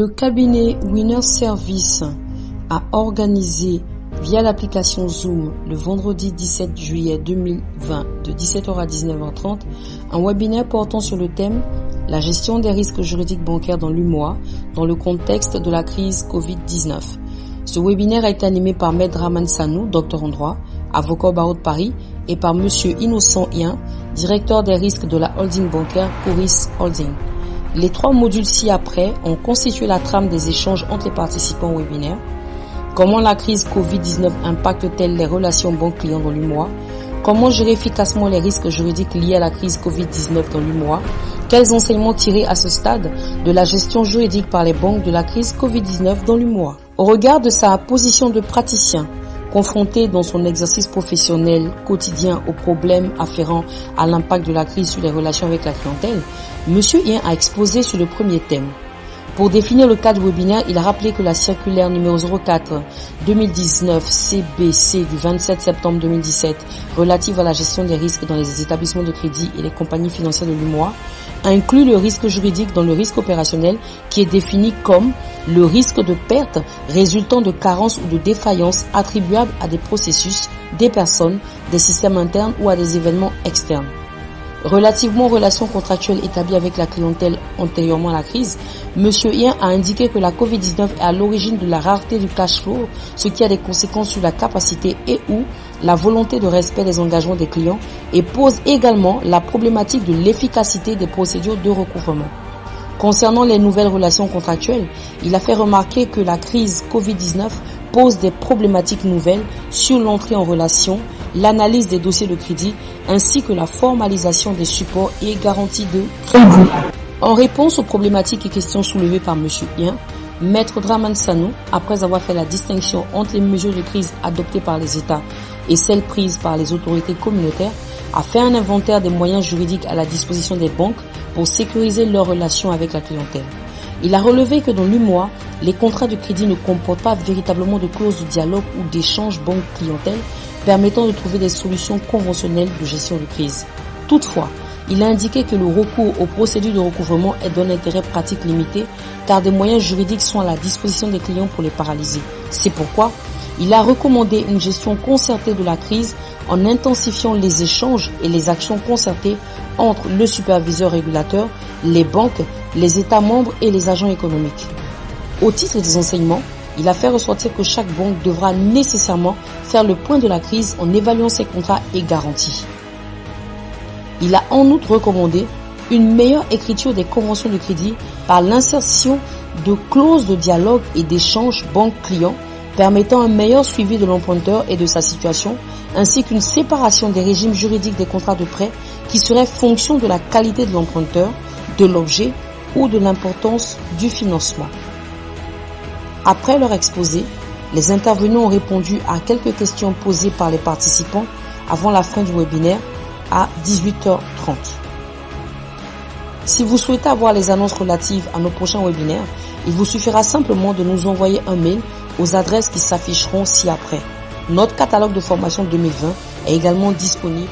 Le cabinet Winner Service a organisé via l'application Zoom le vendredi 17 juillet 2020 de 17h à 19h30 un webinaire portant sur le thème « La gestion des risques juridiques bancaires dans l'UMOA dans le contexte de la crise Covid-19 ». Ce webinaire a été animé par Maître Draman Sanou, docteur en droit, avocat au barreau de Paris, et par Monsieur Innocent Hien, directeur des risques de la holding bancaire Coris Holding. Les 3 modules ci-après ont constitué la trame des échanges entre les participants au webinaire. Comment la crise Covid-19 impacte-t-elle les relations banques-clients dans l'UMOA? Comment gérer efficacement les risques juridiques liés à la crise Covid-19 dans l'UMOA? Quels enseignements tirer à ce stade de la gestion juridique par les banques de la crise Covid-19 dans l'UMOA? Au regard de sa position de praticien, confronté dans son exercice professionnel quotidien aux problèmes afférents à l'impact de la crise sur les relations avec la clientèle, M. Hien a exposé sur le premier thème. Pour définir le cadre webinaire, il a rappelé que la circulaire numéro 04-2019-CBC du 27 septembre 2017 relative à la gestion des risques dans les établissements de crédit et les compagnies financières de l'UMOA inclut le risque juridique dans le risque opérationnel qui est défini comme le risque de perte résultant de carences ou de défaillances attribuables à des processus, des personnes, des systèmes internes ou à des événements externes. Relativement aux relations contractuelles établies avec la clientèle antérieurement à la crise, M. Hien a indiqué que la Covid-19 est à l'origine de la rareté du cash flow, ce qui a des conséquences sur la capacité et ou la volonté de respect des engagements des clients et pose également la problématique de l'efficacité des procédures de recouvrement. Concernant les nouvelles relations contractuelles, il a fait remarquer que la crise Covid-19 pose des problématiques nouvelles sur l'entrée en relation, l'analyse des dossiers de crédit ainsi que la formalisation des supports et garanties de crédit. En réponse aux problématiques et questions soulevées par M. Hien, Maître Draman Sanou, après avoir fait la distinction entre les mesures de crise adoptées par les États et celles prises par les autorités communautaires, a fait un inventaire des moyens juridiques à la disposition des banques pour sécuriser leurs relations avec la clientèle. Il a relevé que dans l'UMOA, les contrats de crédit ne comportent pas véritablement de clauses de dialogue ou d'échange banque-clientèle permettant de trouver des solutions conventionnelles de gestion de crise. Toutefois, il a indiqué que le recours aux procédures de recouvrement est d'un intérêt pratique limité car des moyens juridiques sont à la disposition des clients pour les paralyser. C'est pourquoi il a recommandé une gestion concertée de la crise en intensifiant les échanges et les actions concertées entre le superviseur régulateur, les banques, les États membres et les agents économiques. Au titre des enseignements, il a fait ressortir que chaque banque devra nécessairement faire le point de la crise en évaluant ses contrats et garanties. Il a en outre recommandé une meilleure écriture des conventions de crédit par l'insertion de clauses de dialogue et d'échange banque-client permettant un meilleur suivi de l'emprunteur et de sa situation, ainsi qu'une séparation des régimes juridiques des contrats de prêt qui serait fonction de la qualité de l'emprunteur, de l'objet ou de l'importance du financement. Après leur exposé, les intervenants ont répondu à quelques questions posées par les participants avant la fin du webinaire à 18h30. Si vous souhaitez avoir les annonces relatives à nos prochains webinaires, il vous suffira simplement de nous envoyer un mail aux adresses qui s'afficheront ci-après. Notre catalogue de formation 2020 est également disponible